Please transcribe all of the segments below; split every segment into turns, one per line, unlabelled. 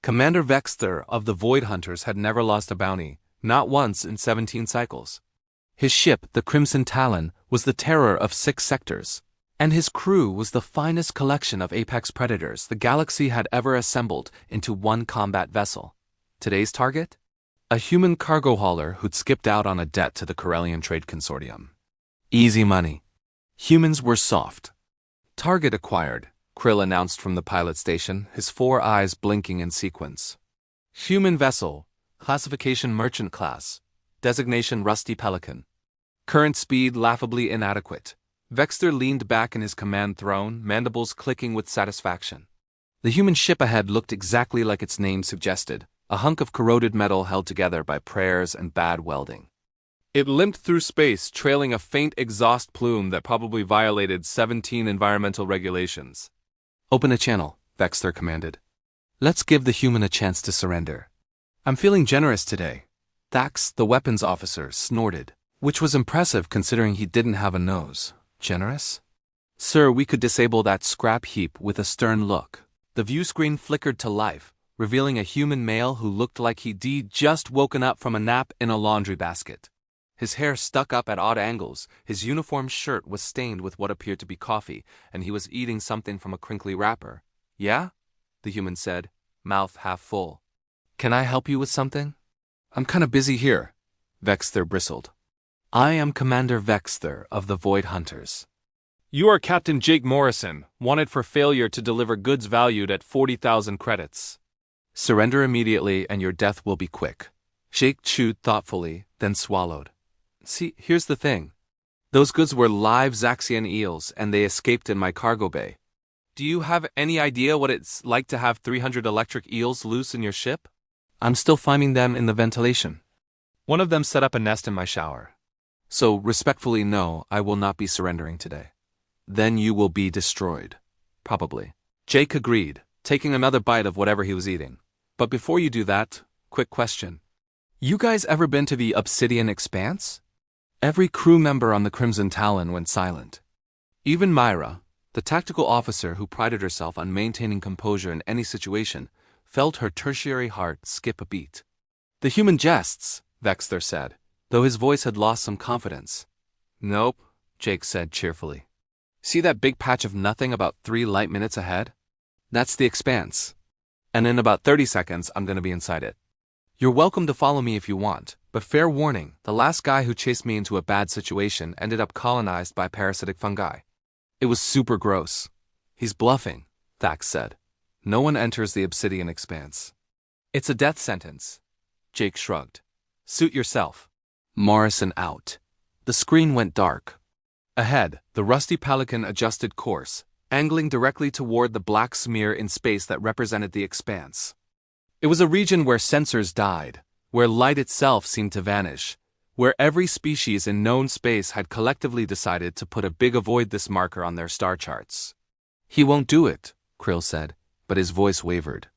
Commander Vexter of the Void Hunters had never lost a bounty, not once in 17 cycles. His ship, the Crimson Talon, was the terror of 6 sectors, and his crew was the finest collection of apex predators the galaxy had ever assembled into one combat vessel. Today's target? A human cargo hauler who'd skipped out on a debt to the Corellian Trade Consortium. Easy money. Humans were soft. Target acquired, Krill announced from the pilot station, his 4 eyes blinking in sequence. Human vessel, classification merchant class, designation Rusty Pelican. Current speed laughably inadequate. Vexter leaned back in his command throne, mandibles clicking with satisfaction. The human ship ahead looked exactly like its name suggested, a hunk of corroded metal held together by prayers and bad welding. It limped through space, trailing a faint exhaust plume that probably violated 17 environmental regulations. "Open a channel," Vexter commanded. "Let's give the human a chance to surrender." "I'm feeling generous today." Thax, the weapons officer, snorted, which was impressive considering he didn't have a nose. "Generous?" "Sir, we could disable that scrap heap with a stern look." The view screen flickered to life, revealing a human male who looked like he'd just woken up from a nap in a laundry basket. His hair stuck up at odd angles, his uniform shirt was stained with what appeared to be coffee, and he was eating something from a crinkly wrapper. "Yeah?" the human said, mouth half full. "Can I help you with something?" "I'm kinda busy here," Vexter bristled. "I am Commander Vexter of the Void Hunters." "You are Captain Jake Morrison, wanted for failure to deliver goods valued at 40,000 credits. Surrender immediately and your death will be quick." Jake chewed thoughtfully, then swallowed. "See, here's the thing. Those goods were live Zaxian eels and they escaped in my cargo bay. Do you have any idea what it's like to have 300 electric eels loose in your ship?" "I'm still finding them in the ventilation. One of them set up a nest in my shower. So, respectfully no, I will not be surrendering today. Then you will be destroyed. Probably." Jake agreed, taking another bite of whatever he was eating. "But before you do that, quick question. You guys ever been to the Obsidian Expanse?" Every crew member on the Crimson Talon went silent. Even Myra, the tactical officer who prided herself on maintaining composure in any situation, felt her tertiary heart skip a beat. "The human jests," Vexter said, though his voice had lost some confidence. "Nope," Jake said cheerfully. "See that big patch of nothing about 3 light minutes ahead? That's the Expanse. And in about 30 seconds, I'm gonna be inside it. You're welcome to follow me if you want, but fair warning, the last guy who chased me into a bad situation ended up colonized by parasitic fungi. It was super gross." "He's bluffing," Thax said. "No one enters the Obsidian Expanse. It's a death sentence." Jake shrugged. "Suit yourself." Morrison out. The screen went dark. Ahead, the Rusty Pelican adjusted course, angling directly toward the black smear in space that represented the Expanse. It was a region where sensors died, where light itself seemed to vanish, where every species in known space had collectively decided to put a big avoid this marker on their star charts. "He won't do it," Krill said, but his voice wavered.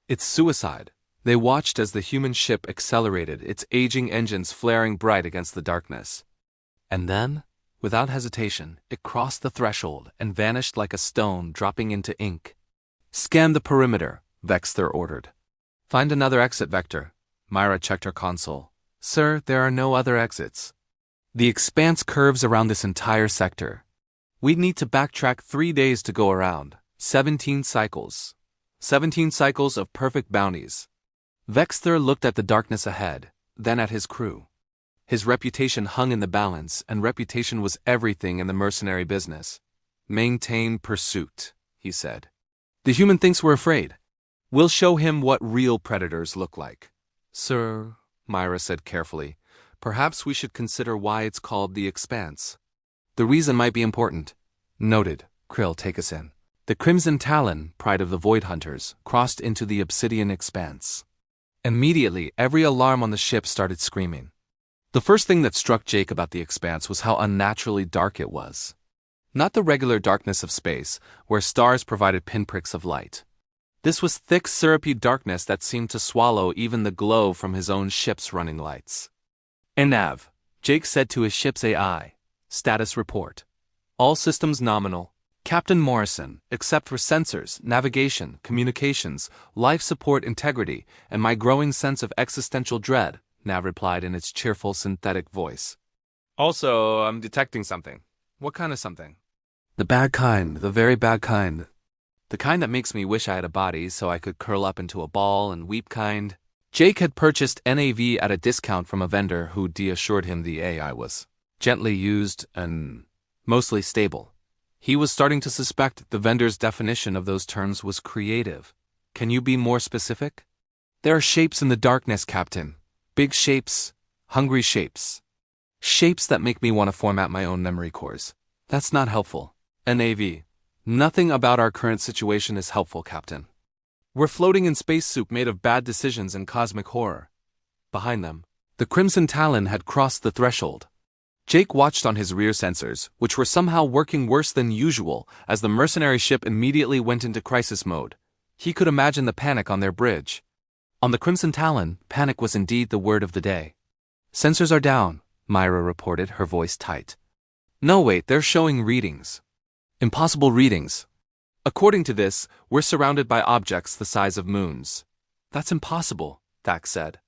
"It's suicide." They watched as the human ship accelerated, its aging engines flaring bright against the darkness. And then, without hesitation, it crossed the threshold and vanished like a stone dropping into ink. "Scan the perimeter," Vexter ordered. "Find another exit, Vector." Myra checked her console. "Sir, there are no other exits. The Expanse curves around this entire sector. We'd need to backtrack 3 days to go around. 17 cycles. 17 cycles of perfect bounties." Vexter looked at the darkness ahead, then at his crew. His reputation hung in the balance, and reputation was everything in the mercenary business. "Maintain pursuit," he said. "The human thinks we're afraid. We'll show him what real predators look like." "Sir," Myra said carefully, "perhaps we should consider why it's called the Expanse. The reason might be important." "Noted." Krill, take us in. The Crimson Talon, pride of the Void Hunters, crossed into the Obsidian Expanse. Immediately, every alarm on the ship started screaming. The first thing that struck Jake about the Expanse was how unnaturally dark it was. Not the regular darkness of space, where stars provided pinpricks of light. This was thick, syrupy darkness that seemed to swallow even the glow from his own ship's running lights. "Nav," Jake said to his ship's AI. "Status report. All systems nominal. Captain Morrison, except for sensors, navigation, communications, life support integrity, and my growing sense of existential dread, Nav replied in its cheerful synthetic voice. Also, I'm detecting something. What kind of something? The bad kind, the very bad kind. The kind that makes me wish I had a body so I could curl up into a ball and weep kind. Jake had purchased NAV at a discount from a vendor who assured him the AI was gently used and mostly stable. He was starting to suspect the vendor's definition of those terms was creative. Can you be more specific? There are shapes in the darkness, Captain. Big shapes, hungry shapes. Shapes that make me want to format my own memory cores. That's not helpful. NAV. Nothing about our current situation is helpful, Captain. We're floating in space soup made of bad decisions and cosmic horror. Behind them, the Crimson Talon had crossed the threshold. Jake watched on his rear sensors, which were somehow working worse than usual as the mercenary ship immediately went into crisis mode. He could imagine the panic on their bridge. On the Crimson Talon, panic was indeed the word of the day. Sensors are down, Myra reported, her voice tight. No, wait, they're showing readings. Impossible readings. According to this, we're surrounded by objects the size of moons. That's impossible, Thax said.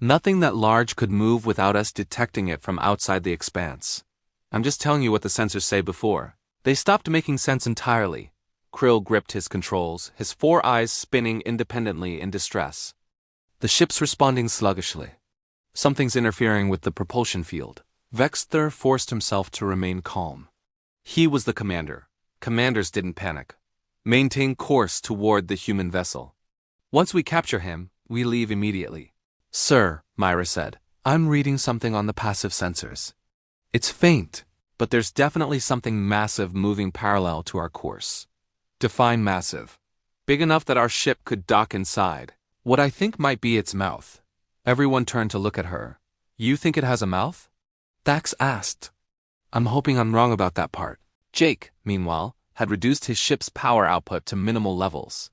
Nothing that large could move without us detecting it from outside the expanse. I'm just telling you what the sensors say before. They stopped making sense entirely. Krill gripped his controls, his 4 eyes spinning independently in distress. The ship's responding sluggishly. Something's interfering with the propulsion field. Vexter forced himself to remain calm. He was the commander. Commanders didn't panic. Maintain course toward the human vessel. Once we capture him, we leave immediately. Sir, Myra said, I'm reading something on the passive sensors. It's faint, but there's definitely something massive moving parallel to our course. Define massive. Big enough that our ship could dock inside. What I think might be its mouth. Everyone turned to look at her. You think it has a mouth? Thax asked. I'm hoping I'm wrong about that part. Jake, meanwhile, had reduced his ship's power output to minimal levels.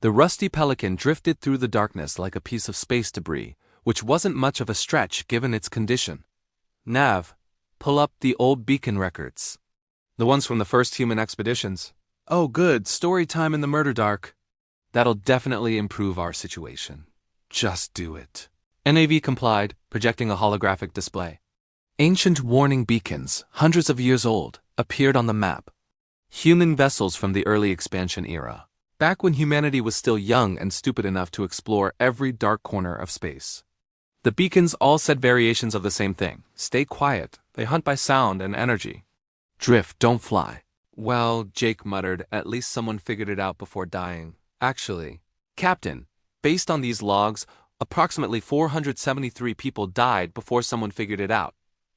The rusty Pelican drifted through the darkness like a piece of space debris, which wasn't much of a stretch given its condition. Nav, pull up the old beacon records. The ones from the first human expeditions. Oh good, story time in the murder dark. That'll definitely improve our situation. Just do it. NAV complied, projecting a holographic display. Ancient warning beacons, hundreds of years old, appeared on the map. Human vessels from the early expansion era, back when humanity was still young and stupid enough to explore every dark corner of space. The beacons all said variations of the same thing. Stay quiet. They hunt by sound and energy. Drift, don't fly. Well, Jake muttered, at least someone figured it out before dying. Actually, Captain, based on these logs, approximately 473 people died before someone figured it out.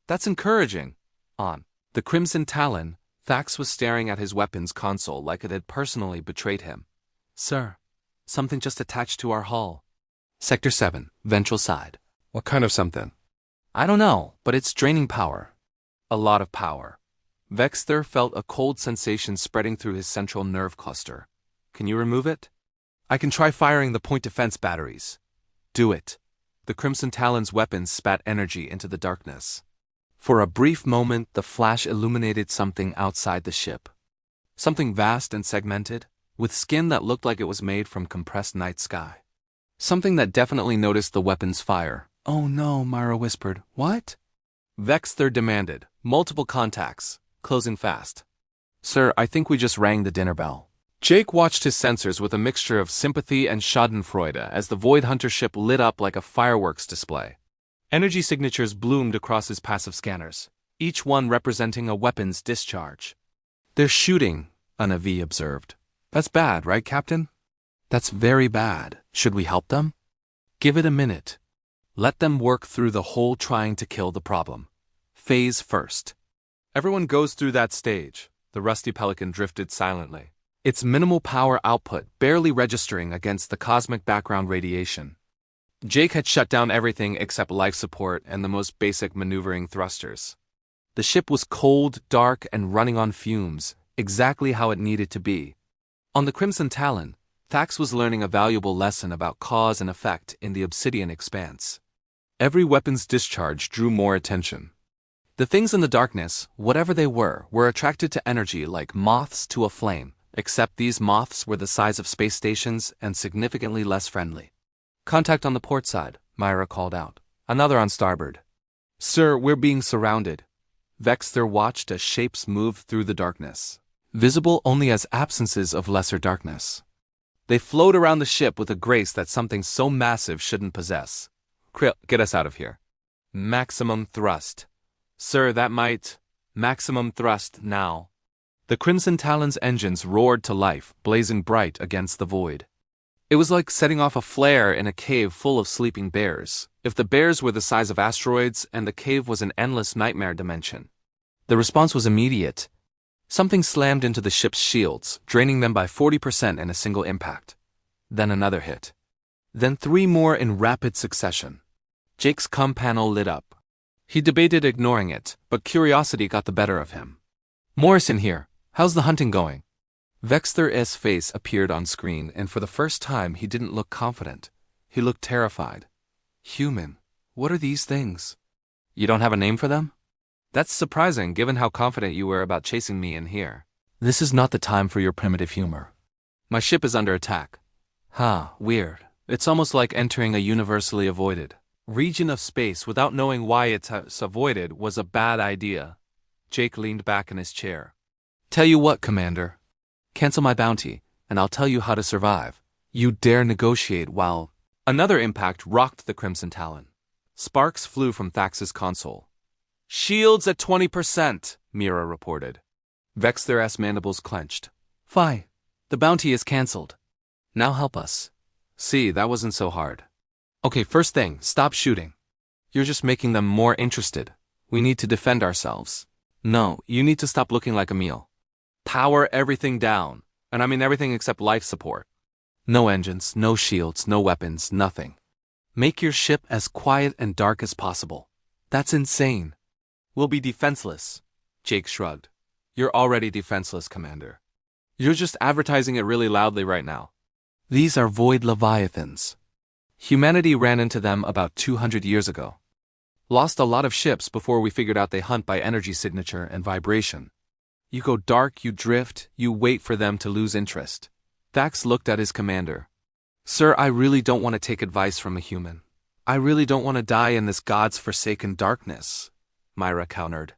That's encouraging. On the Crimson Talon, Thax was staring at his weapons console like it had personally betrayed him. Sir, something just attached to our hull. Sector 7, ventral side. What kind of something? I don't know, but it's draining power. A lot of power. Vexter felt a cold sensation spreading through his central nerve cluster. Can you remove it? I can try firing the point defense batteries. Do it. The Crimson Talon's weapons spat energy into the darkness. For a brief moment, the flash illuminated something outside the ship. Something vast and segmented, with skin that looked like it was made from compressed night sky. Something that definitely noticed the weapon's fire. Oh no, Myra whispered. What? Vexter demanded. Multiple contacts. Closing fast. Sir, I think we just rang the dinner bell. Jake watched his sensors with a mixture of sympathy and schadenfreude as the Void Hunter ship lit up like a fireworks display. Energy signatures bloomed across his passive scanners, each one representing a weapon's discharge. They're shooting, Anavi observed. That's bad, right, Captain? That's very bad. Should we help them? Give it a minute. Let them work through the whole trying to kill the problem. Phase first. Everyone goes through that stage. The rusty Pelican drifted silently. Its minimal power output barely registering against the cosmic background radiation. Jake had shut down everything except life support and the most basic maneuvering thrusters. The ship was cold, dark, and running on fumes, exactly how it needed to be. On the Crimson Talon, Thax was learning a valuable lesson about cause and effect in the obsidian expanse. Every weapon's discharge drew more attention. The things in the darkness, whatever they were attracted to energy like moths to a flame, except these moths were the size of space stations and significantly less friendly. Contact on the port side, Myra called out. Another on starboard. Sir, we're being surrounded. Vexter watched as shapes moved through the darkness, visible only as absences of lesser darkness. They flowed around the ship with a grace that something so massive shouldn't possess. Krill, get us out of here. Maximum thrust. Sir, that might... Maximum thrust now. The Crimson Talon's engines roared to life, blazing bright against the void. It was like setting off a flare in a cave full of sleeping bears, if the bears were the size of asteroids and the cave was an endless nightmare dimension. The response was immediate. Something slammed into the ship's shields, draining them by 40% in a single impact. Then another hit. Then 3 more in rapid succession. Jake's comm panel lit up. He debated ignoring it, but curiosity got the better of him. Morrison here. How's the hunting going? Vexter's face appeared on screen, and for the first time he didn't look confident. He looked terrified. Human. What are these things? You don't have a name for them? That's surprising, given how confident you were about chasing me in here. This is not the time for your primitive humor. My ship is under attack. Weird. It's almost like entering a universally avoided region of space without knowing why it's avoided was a bad idea. Jake leaned back in his chair. Tell you what, Commander. Cancel my bounty, and I'll tell you how to survive. You dare negotiate while... Another impact rocked the Crimson Talon. Sparks flew from Thax's console. Shields at 20%, Mira reported. Vexter's mandibles clenched. Fine. The bounty is cancelled. Now help us. See, that wasn't so hard. Okay, first thing, stop shooting. You're just making them more interested. We need to defend ourselves. No, you need to stop looking like a meal. Power everything down. And I mean everything except life support. No engines, no shields, no weapons, nothing. Make your ship as quiet and dark as possible. That's insane. We'll be defenseless. Jake shrugged. You're already defenseless, Commander. You're just advertising it really loudly right now. These are void leviathans. Humanity ran into them about 200 years ago. Lost a lot of ships before we figured out they hunt by energy signature and vibration. You go dark, you drift, you wait for them to lose interest. Thax looked at his commander. Sir, I really don't want to take advice from a human. I really don't want to die in this God's forsaken darkness, Myra countered.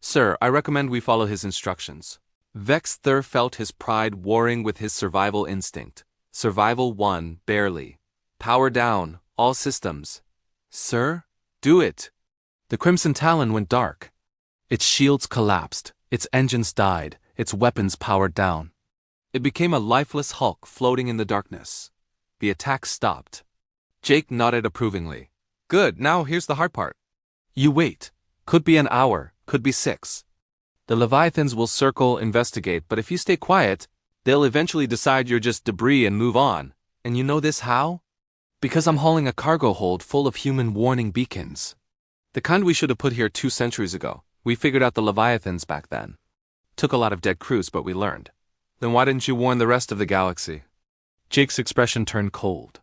Sir, I recommend we follow his instructions. Vexter felt his pride warring with his survival instinct. Survival 1, barely. Power down, all systems. Sir? Do it. The Crimson Talon went dark. Its shields collapsed, its engines died, its weapons powered down. It became a lifeless hulk floating in the darkness. The attack stopped. Jake nodded approvingly. Good, now here's the hard part. You wait. Could be an hour, could be 6. The Leviathans will circle, investigate, but if you stay quiet, they'll eventually decide you're just debris and move on. And you know this how? Because I'm hauling a cargo hold full of human warning beacons. The kind we should have put here 2 centuries ago. We figured out the Leviathans back then. Took a lot of dead crews, but we learned. Then why didn't you warn the rest of the galaxy? Jake's expression turned cold.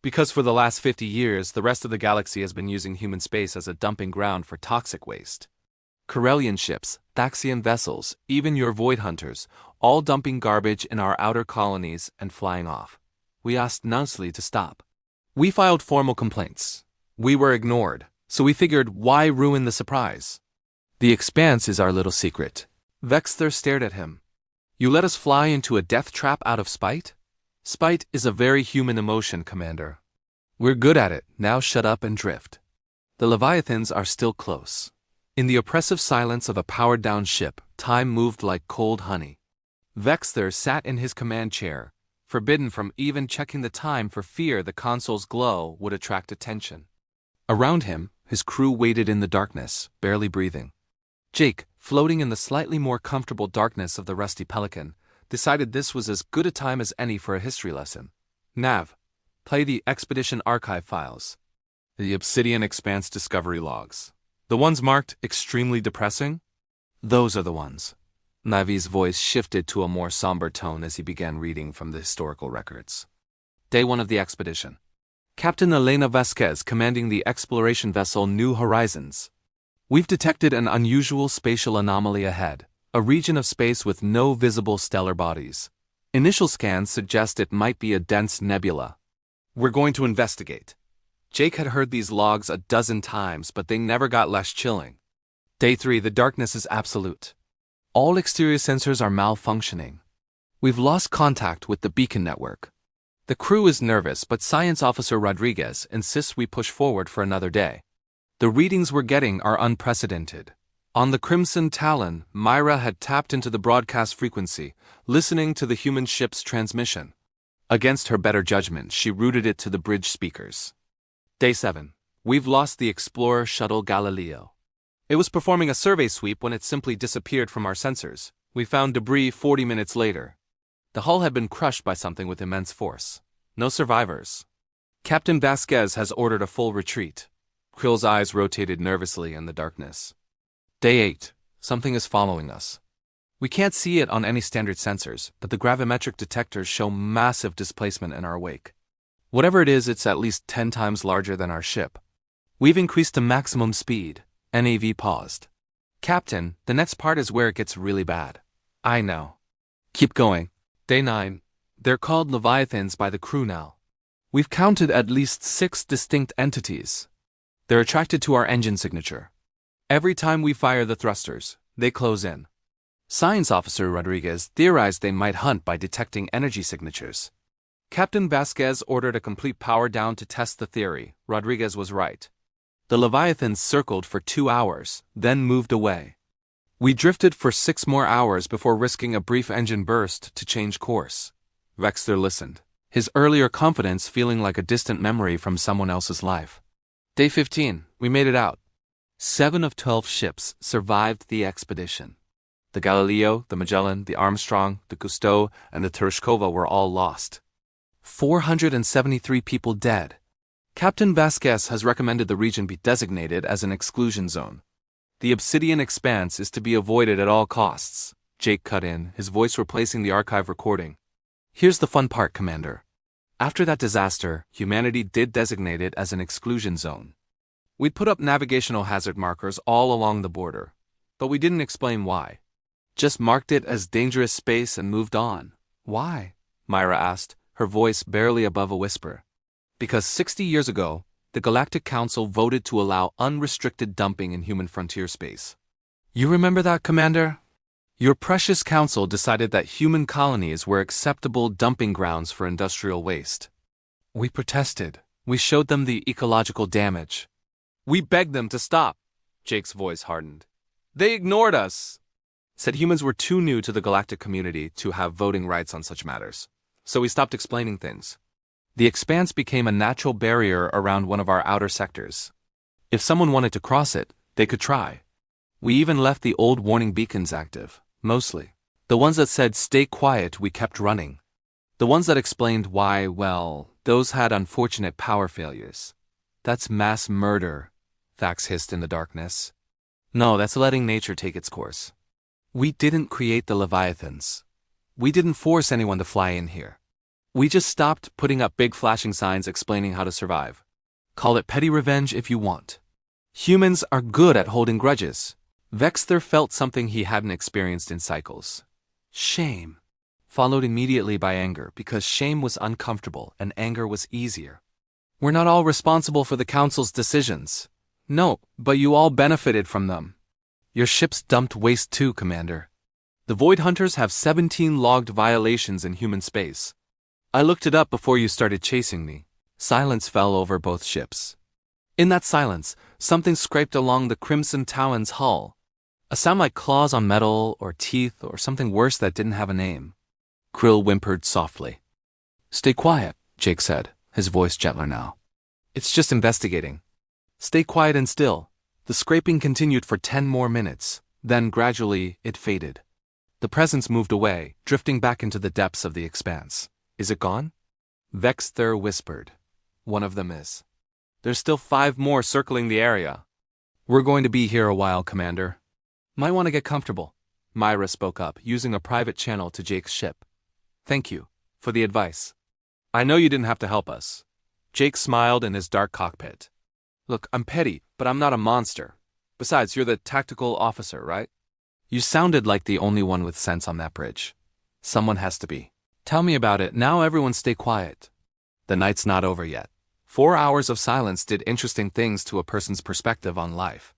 Because for the last 50 years, the rest of the galaxy has been using human space as a dumping ground for toxic waste. Corellian ships, Thaxian vessels, even your void hunters, all dumping garbage in our outer colonies and flying off. We asked nicely to stop. We filed formal complaints. We were ignored, so we figured, why ruin the surprise? The expanse is our little secret. Vexter stared at him. You let us fly into a death trap out of spite? Spite is a very human emotion, Commander. We're good at it, now shut up and drift. The Leviathans are still close. In the oppressive silence of a powered-down ship, time moved like cold honey. Vexter sat in his command chair, forbidden from even checking the time for fear the console's glow would attract attention. Around him, his crew waited in the darkness, barely breathing. Jake, floating in the slightly more comfortable darkness of the Rusty Pelican, decided this was as good a time as any for a history lesson. Nav, play the Expedition Archive files. The Obsidian Expanse Discovery logs. The ones marked extremely depressing? Those are the ones. Navi's voice shifted to a more somber tone as he began reading from the historical records. Day 1 of the expedition. Captain Elena Vasquez commanding the exploration vessel New Horizons. We've detected an unusual spatial anomaly ahead, a region of space with no visible stellar bodies. Initial scans suggest it might be a dense nebula. We're going to investigate. Jake had heard these logs a dozen times, but they never got less chilling. Day 3, the darkness is absolute. All exterior sensors are malfunctioning. We've lost contact with the beacon network. The crew is nervous, but Science Officer Rodriguez insists we push forward for another day. The readings we're getting are unprecedented. On the Crimson Talon, Myra had tapped into the broadcast frequency, listening to the human ship's transmission. Against her better judgment, she routed it to the bridge speakers. Day 7. We've lost the Explorer shuttle Galileo. It was performing a survey sweep when it simply disappeared from our sensors. We found debris 40 minutes later. The hull had been crushed by something with immense force. No survivors. Captain Vasquez has ordered a full retreat. Krill's eyes rotated nervously in the darkness. Day 8. Something is following us. We can't see it on any standard sensors, but the gravimetric detectors show massive displacement in our wake. Whatever it is, it's at least 10 times larger than our ship. We've increased to maximum speed. NAV paused. Captain, the next part is where it gets really bad. I know. Keep going. Day 9. They're called Leviathans by the crew now. We've counted at least 6 distinct entities. They're attracted to our engine signature. Every time we fire the thrusters, they close in. Science Officer Rodriguez theorized they might hunt by detecting energy signatures. Captain Vasquez ordered a complete power down to test the theory. Rodriguez was right. The Leviathans circled for 2 hours, then moved away. We drifted for 6 more hours before risking a brief engine burst to change course. Vexter listened, his earlier confidence feeling like a distant memory from someone else's life. Day 15, we made it out. 7 of 12 ships survived the expedition. The Galileo, the Magellan, the Armstrong, the Cousteau, and the Tereshkova were all lost. 473 people dead. Captain Vasquez has recommended the region be designated as an exclusion zone. The Obsidian Expanse is to be avoided at all costs. Jake cut in, his voice replacing the archive recording. Here's the fun part, Commander. After that disaster, humanity did designate it as an exclusion zone. We'd put up navigational hazard markers all along the border, but we didn't explain why. Just marked it as dangerous space and moved on. Why? Myra asked, her voice barely above a whisper. Because 60 years ago, the Galactic Council voted to allow unrestricted dumping in human frontier space. You remember that, Commander? Your precious council decided that human colonies were acceptable dumping grounds for industrial waste. We protested. We showed them the ecological damage. We begged them to stop. Jake's voice hardened. They ignored us. Said humans were too new to the galactic community to have voting rights on such matters. So we stopped explaining things. The Expanse became a natural barrier around one of our outer sectors. If someone wanted to cross it, they could try. We even left the old warning beacons active, mostly. The ones that said stay quiet, we kept running. The ones that explained why, well, those had unfortunate power failures. That's mass murder, Thax hissed in the darkness. No, that's letting nature take its course. We didn't create the Leviathans. We didn't force anyone to fly in here. We just stopped putting up big flashing signs explaining how to survive. Call it petty revenge if you want. Humans are good at holding grudges. Vexter felt something he hadn't experienced in cycles. Shame. Followed immediately by anger, because shame was uncomfortable and anger was easier. We're not all responsible for the Council's decisions. No, but you all benefited from them. Your ships dumped waste too, Commander. The Void Hunters have 17 logged violations in human space. I looked it up before you started chasing me. Silence fell over both ships. In that silence, something scraped along the Crimson Talon's hull. A sound like claws on metal or teeth or something worse that didn't have a name. Krill whimpered softly. Stay quiet, Jake said, his voice gentler now. It's just investigating. Stay quiet and still. The scraping continued for 10 more minutes, then gradually it faded. The presence moved away, drifting back into the depths of the Expanse. Is it gone? Vexter whispered. One of them is. There's still 5 more circling the area. We're going to be here a while, Commander. Might want to get comfortable. Myra spoke up, using a private channel to Jake's ship. Thank you for the advice. I know you didn't have to help us. Jake smiled in his dark cockpit. Look, I'm petty, but I'm not a monster. Besides, you're the tactical officer, right? You sounded like the only one with sense on that bridge. Someone has to be. Tell me about it. Now everyone stay quiet. The night's not over yet. 4 hours of silence did interesting things to a person's perspective on life.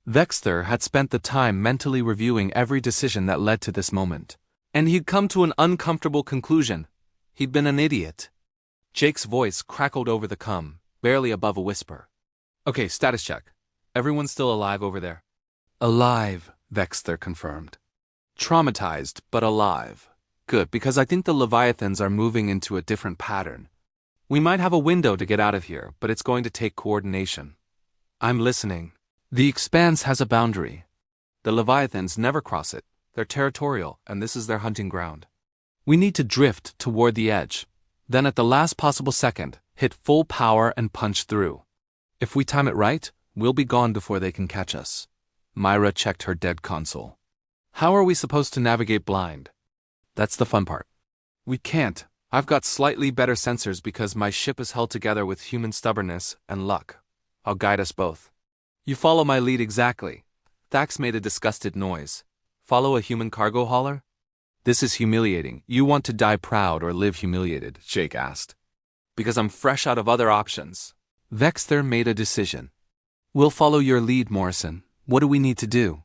Vexter had spent the time mentally reviewing every decision that led to this moment. And he'd come to an uncomfortable conclusion. He'd been an idiot. Jake's voice crackled over the barely above a whisper. Okay, status check. Everyone's still alive over there? Alive, Vexter confirmed. Traumatized, but alive. Good, because I think the Leviathans are moving into a different pattern. We might have a window to get out of here, but it's going to take coordination. I'm listening. The Expanse has a boundary. The Leviathans never cross it. They're territorial, and this is their hunting ground. We need to drift toward the edge, then at the last possible second, hit full power and punch through. If we time it right, we'll be gone before they can catch us. Myra checked her dead console. How are we supposed to navigate blind? That's the fun part. We can't. I've got slightly better sensors because my ship is held together with human stubbornness and luck. I'll guide us both. You follow my lead exactly. Thax made a disgusted noise. Follow a human cargo hauler? This is humiliating. You want to die proud or live humiliated? Jake asked. Because I'm fresh out of other options. Vexter made a decision. We'll follow your lead, Morrison. What do we need to do?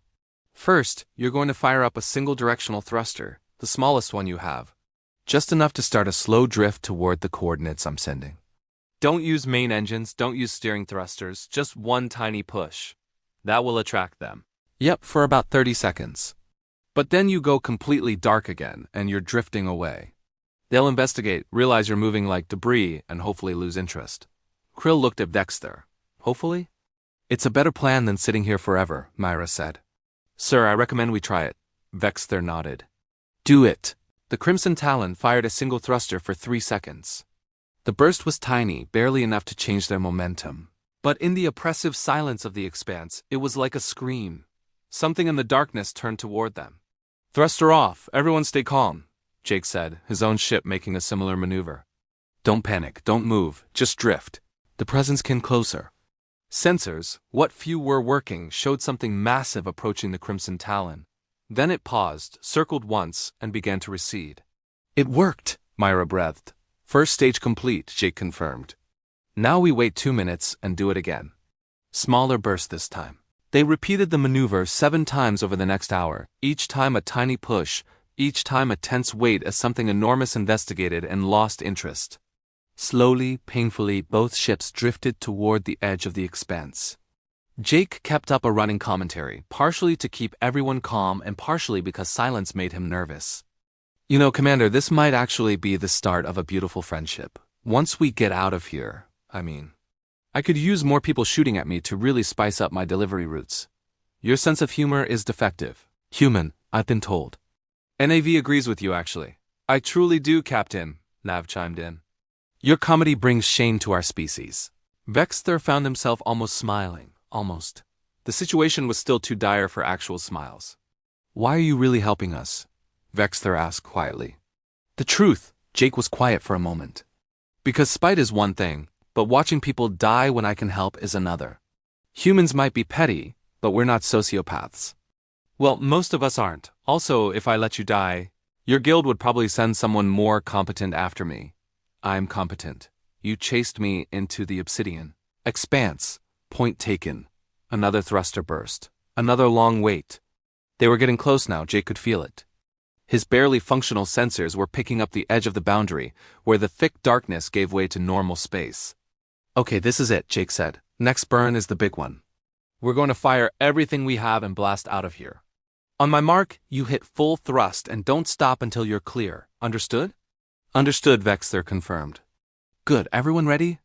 First, you're going to fire up a single directional thruster, the smallest one you have. Just enough to start a slow drift toward the coordinates I'm sending. Don't use main engines, don't use steering thrusters, just one tiny push. That will attract them. Yep, for about 30 seconds. But then you go completely dark again, and you're drifting away. They'll investigate, realize you're moving like debris, and hopefully lose interest. Krill looked at Vexter. Hopefully? It's a better plan than sitting here forever, Myra said. Sir, I recommend we try it. Vexter nodded. Do it. The Crimson Talon fired a single thruster for 3 seconds. The burst was tiny, barely enough to change their momentum. But in the oppressive silence of the Expanse, it was like a scream. Something in the darkness turned toward them. Thruster off, everyone stay calm, Jake said, his own ship making a similar maneuver. Don't panic, don't move, just drift. The presence came closer. Sensors, what few were working, showed something massive approaching the Crimson Talon. Then it paused, circled once, and began to recede. It worked, Myra breathed. First stage complete, Jake confirmed. Now we wait 2 minutes and do it again. Smaller burst this time. They repeated the maneuver 7 times over the next hour, each time a tiny push, each time a tense wait as something enormous investigated and lost interest. Slowly, painfully, both ships drifted toward the edge of the Expanse. Jake kept up a running commentary, partially to keep everyone calm and partially because silence made him nervous. You know, Commander, this might actually be the start of a beautiful friendship. Once we get out of here, I could use more people shooting at me to really spice up my delivery routes. Your sense of humor is defective. Human, I've been told. NAV agrees with you, actually. I truly do, Captain, Nav chimed in. Your comedy brings shame to our species. Vexter found himself almost smiling. Almost. The situation was still too dire for actual smiles. Why are you really helping us? Vexter asked quietly. The truth, Jake was quiet for a moment. Because spite is one thing, but watching people die when I can help is another. Humans might be petty, but we're not sociopaths. Well, most of us aren't. Also, if I let you die, your guild would probably send someone more competent after me. I'm competent. You chased me into the obsidian. Expanse. Point taken. Another thruster burst. Another long wait. They were getting close now, Jake could feel it. His barely functional sensors were picking up the edge of the boundary, where the thick darkness gave way to normal space. Okay, this is it, Jake said. Next burn is the big one. We're going to fire everything we have and blast out of here. On my mark, you hit full thrust and don't stop until you're clear. Understood? Understood, Vexter confirmed. Good, everyone ready?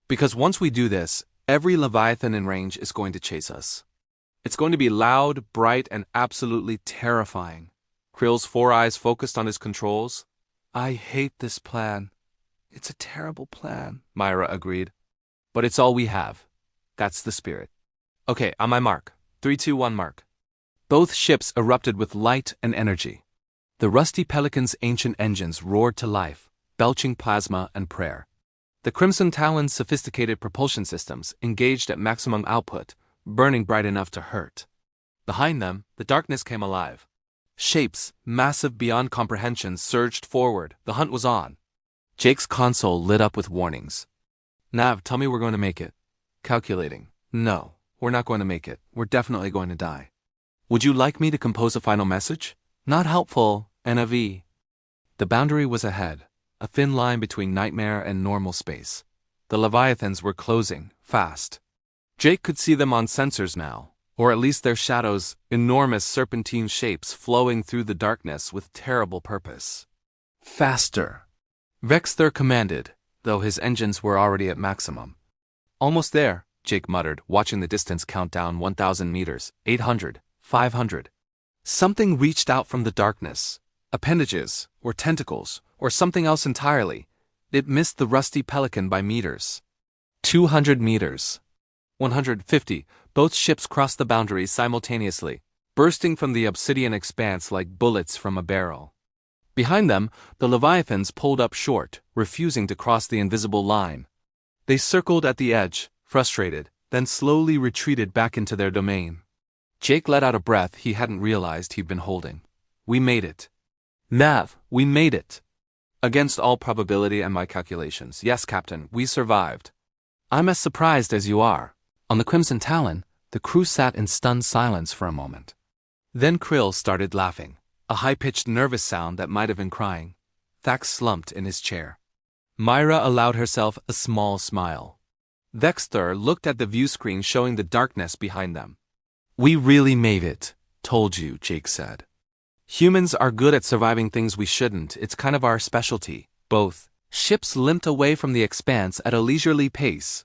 Because once we do this, every Leviathan in range is going to chase us. It's going to be loud, bright, and absolutely terrifying. Krill's 4 eyes focused on his controls. I hate this plan. It's a terrible plan, Myra agreed. But it's all we have. That's the spirit. Okay, on my mark. 3, 2, 1, mark. Both ships erupted with light and energy. The rusty Pelican's ancient engines roared to life, belching plasma and prayer. The Crimson Talon's sophisticated propulsion systems, engaged at maximum output, burning bright enough to hurt. Behind them, the darkness came alive. Shapes, massive beyond comprehension, surged forward. The hunt was on. Jake's console lit up with warnings. Nav, tell me we're going to make it. Calculating. No, we're not going to make it. We're definitely going to die. Would you like me to compose a final message? Not helpful, NAV. The boundary was ahead, a thin line between nightmare and normal space. The Leviathans were closing, fast. Jake could see them on sensors now, or at least their shadows, enormous serpentine shapes flowing through the darkness with terrible purpose. Faster. Vexthur commanded, though his engines were already at maximum. Almost there, Jake muttered, watching the distance count down 1,000 meters, 800, 500. Something reached out from the darkness. Appendages, or tentacles, or something else entirely. It missed the rusty pelican by meters. 200 meters. 150, both ships crossed the boundaries simultaneously, bursting from the obsidian expanse like bullets from a barrel. Behind them, the Leviathans pulled up short, refusing to cross the invisible line. They circled at the edge, frustrated, then slowly retreated back into their domain. Jake let out a breath he hadn't realized he'd been holding. We made it. Nav, we made it. Against all probability and my calculations, yes, Captain, we survived. I'm as surprised as you are. On the Crimson Talon, the crew sat in stunned silence for a moment. Then Krill started laughing, a high-pitched nervous sound that might have been crying. Thax slumped in his chair. Myra allowed herself a small smile. Vexthur looked at the view screen showing the darkness behind them. We really made it, told you, Jake said. Humans are good at surviving things we shouldn't, it's kind of our specialty. Both ships limped away from the expanse at a leisurely pace.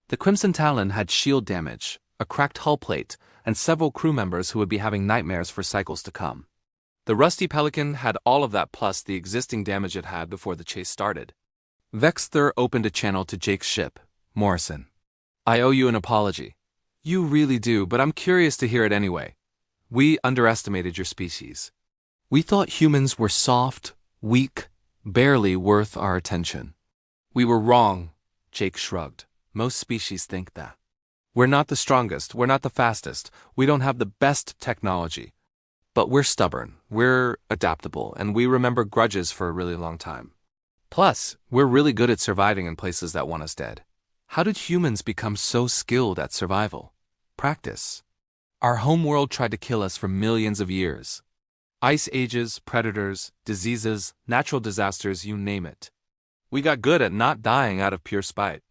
The Crimson Talon had shield damage, a cracked hull plate, and several crew members who would be having nightmares for cycles to come. The Rusty Pelican had all of that plus the existing damage it had before the chase started. Vexthur opened a channel to Jake's ship, Morrison. I owe you an apology. You really do, but I'm curious to hear it anyway. We underestimated your species. We thought humans were soft, weak, barely worth our attention. We were wrong, Jake shrugged. Most species think that. We're not the strongest, we're not the fastest, we don't have the best technology. But we're stubborn, we're adaptable, and we remember grudges for a really long time. Plus, we're really good at surviving in places that want us dead. How did humans become so skilled at survival? Practice. Our homeworld tried to kill us for millions of years. Ice ages, predators, diseases, natural disasters, you name it. We got good at not dying out of pure spite.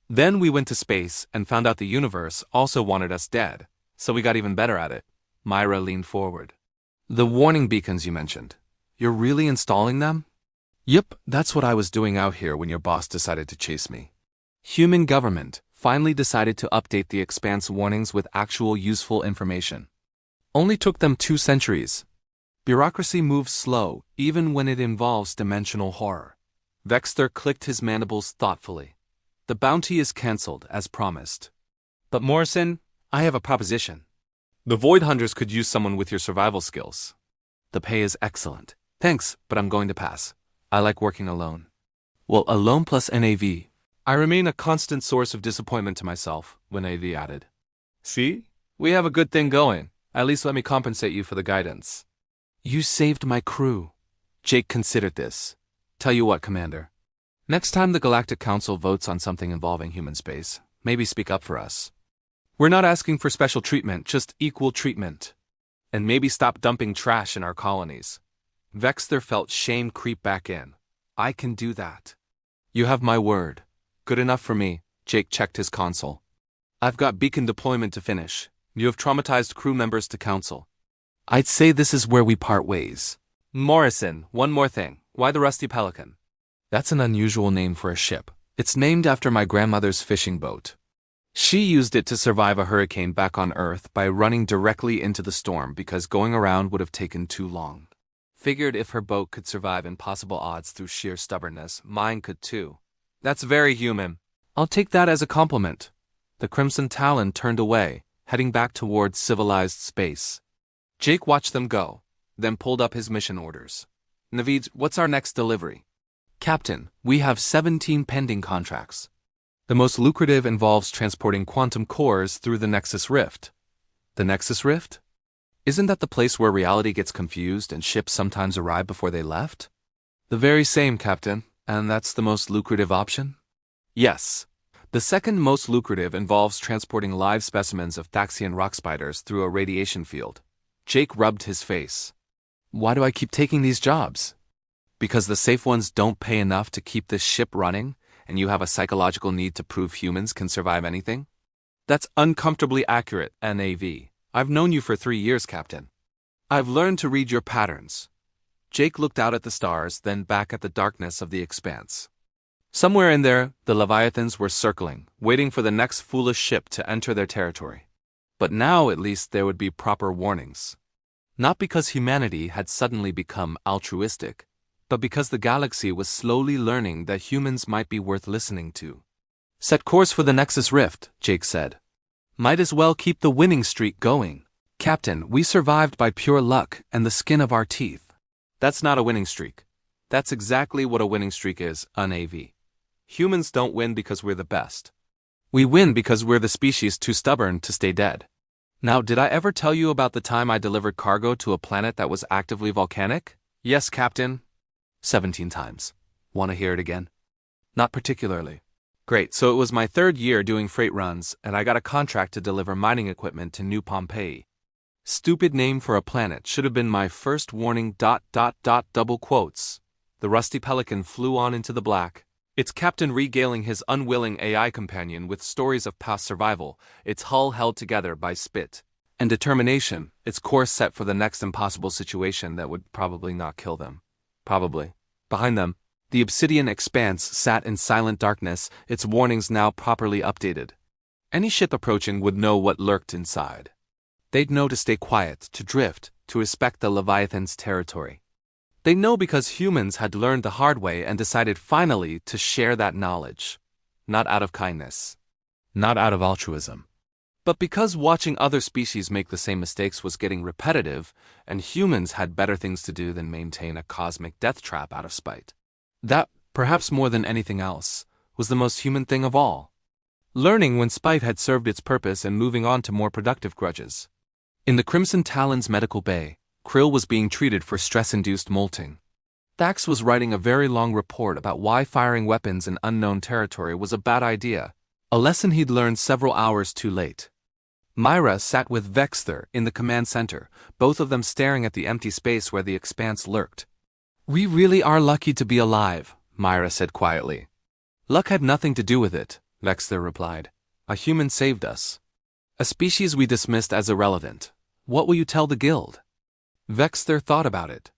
Then we went to space and found out the universe also wanted us dead, so we got even better at it. Myra leaned forward. The warning beacons you mentioned. You're really installing them? Yep, that's what I was doing out here when your boss decided to chase me. Human government finally decided to update the expanse warnings with actual useful information. Only took them 2 centuries. Bureaucracy moves slow, even when it involves dimensional horror. Vexthur clicked his mandibles thoughtfully. The bounty is cancelled, as promised. But Morrison, I have a proposition. The Void Hunters could use someone with your survival skills. The pay is excellent. Thanks, but I'm going to pass. I like working alone. Well, alone plus NAV. I remain a constant source of disappointment to myself, NAV added. See? We have a good thing going. At least let me compensate you for the guidance. You saved my crew. Jake considered this. Tell you what, Commander. Next time the Galactic Council votes on something involving human space, maybe speak up for us. We're not asking for special treatment, just equal treatment. And maybe stop dumping trash in our colonies. Vexthur felt shame creep back in. I can do that. You have my word. Good enough for me, Jake checked his console. I've got beacon deployment to finish. You have traumatized crew members to council. I'd say this is where we part ways. Morrison, one more thing. Why the Rusty Pelican? That's an unusual name for a ship. It's named after my grandmother's fishing boat. She used it to survive a hurricane back on Earth by running directly into the storm because going around would have taken too long. Figured if her boat could survive impossible odds through sheer stubbornness, mine could too. That's very human. I'll take that as a compliment. The Crimson Talon turned away, heading back towards civilized space. Jake watched them go, then pulled up his mission orders. Naveed, what's our next delivery? Captain, we have 17 pending contracts. The most lucrative involves transporting quantum cores through the Nexus Rift. The Nexus Rift? Isn't that the place where reality gets confused and ships sometimes arrive before they left? The very same, Captain, and that's the most lucrative option? Yes. The second most lucrative involves transporting live specimens of Thaxian rock spiders through a radiation field. Jake rubbed his face. Why do I keep taking these jobs? Because the safe ones don't pay enough to keep this ship running, and you have a psychological need to prove humans can survive anything? That's uncomfortably accurate, NAV. I've known you for 3 years, Captain. I've learned to read your patterns. Jake looked out at the stars, then back at the darkness of the expanse. Somewhere in there, the Leviathans were circling, waiting for the next foolish ship to enter their territory. But now at least there would be proper warnings. Not because humanity had suddenly become altruistic, but because the galaxy was slowly learning that humans might be worth listening to. Set course for the Nexus Rift, Jake said. Might as well keep the winning streak going. Captain, we survived by pure luck and the skin of our teeth. That's not a winning streak. That's exactly what a winning streak is, NAV. Humans don't win because we're the best. We win because we're the species too stubborn to stay dead. Now, did I ever tell you about the time I delivered cargo to a planet that was actively volcanic? Yes, Captain. 17 times. Want to hear it again? Not particularly. Great, so it was my 3rd year doing freight runs, and I got a contract to deliver mining equipment to New Pompeii. Stupid name for a planet should have been my first warning ... double quotes. The rusty pelican flew on into the black, its captain regaling his unwilling AI companion with stories of past survival, its hull held together by spit and determination, its course set for the next impossible situation that would probably not kill them. Probably. Behind them, the obsidian expanse sat in silent darkness, its warnings now properly updated. Any ship approaching would know what lurked inside. They'd know to stay quiet, to drift, to respect the Leviathan's territory. They'd know because humans had learned the hard way and decided finally to share that knowledge. Not out of kindness. Not out of altruism. But because watching other species make the same mistakes was getting repetitive, and humans had better things to do than maintain a cosmic death trap out of spite. That, perhaps more than anything else, was the most human thing of all. Learning when spite had served its purpose and moving on to more productive grudges. In the Crimson Talon's medical bay, Krill was being treated for stress-induced molting. Thax was writing a very long report about why firing weapons in unknown territory was a bad idea, a lesson he'd learned several hours too late. Myra sat with Vexther in the command center, both of them staring at the empty space where the expanse lurked. We really are lucky to be alive, Myra said quietly. Luck had nothing to do with it, Vexther replied. A human saved us. A species we dismissed as irrelevant. What will you tell the guild? Vexther thought about it.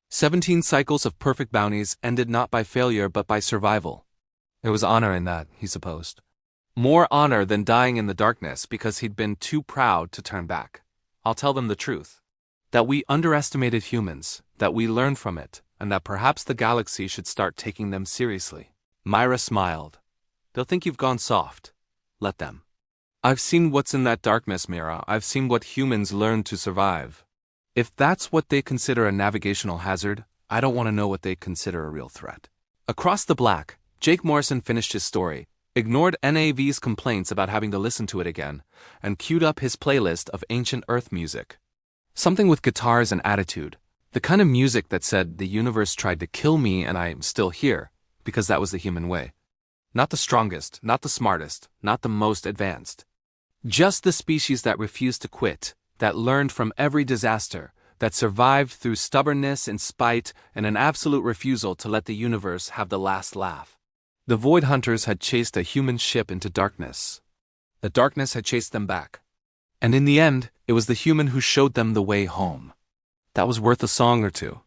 17 cycles of perfect bounties ended not by failure but by survival. There was honor in that, he supposed. More honor than dying in the darkness because he'd been too proud to turn back. I'll tell them the truth. That we underestimated humans, that we learned from it, and that perhaps the galaxy should start taking them seriously. Myra smiled. They'll think you've gone soft. Let them. I've seen what's in that darkness, Mira. I've seen what humans learn to survive. If that's what they consider a navigational hazard, I don't want to know what they consider a real threat. Across the black, Jake Morrison finished his story, ignored NAV's complaints about having to listen to it again, and queued up his playlist of ancient Earth music. Something with guitars and attitude, the kind of music that said the universe tried to kill me and I am still here, because that was the human way. Not the strongest, not the smartest, not the most advanced. Just the species that refused to quit, that learned from every disaster, that survived through stubbornness and spite and an absolute refusal to let the universe have the last laugh. The Void Hunters had chased a human ship into darkness. The darkness had chased them back. And in the end, it was the human who showed them the way home. That was worth a song or two.